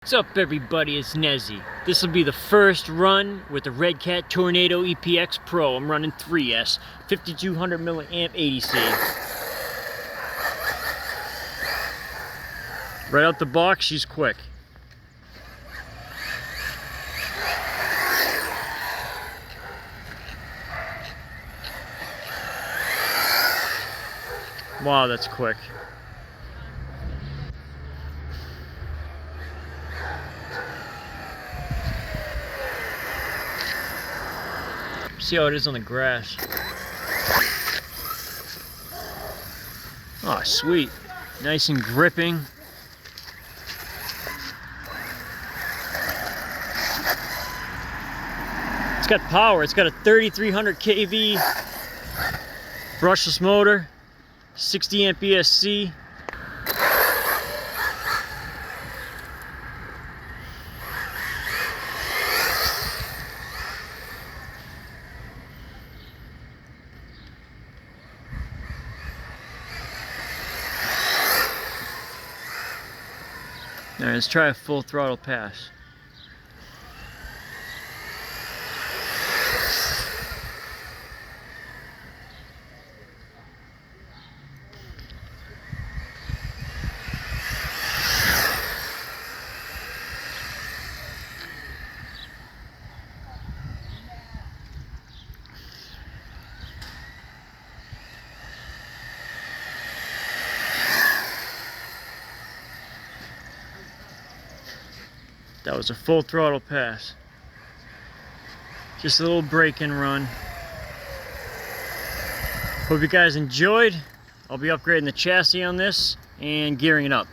What's up everybody, it's Nezzy. This will be the first run with the Redcat Tornado EXP Pro. I'm running 3S, 5200 milliamp AC. Right out the box, she's quick. Wow, that's quick. See how it is on the grass. Oh, sweet. Nice and gripping. It's got power. It's got a 3300 kV brushless motor, 60 amp ESC. Alright, let's try a full throttle pass. That was a full throttle pass. Just a little break and run. Hope you guys enjoyed. I'll be upgrading the chassis on this and gearing it up.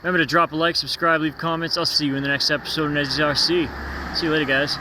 Remember to drop a like, subscribe, leave comments. I'll see you in the next episode of Nezzy's RC. See you later, guys.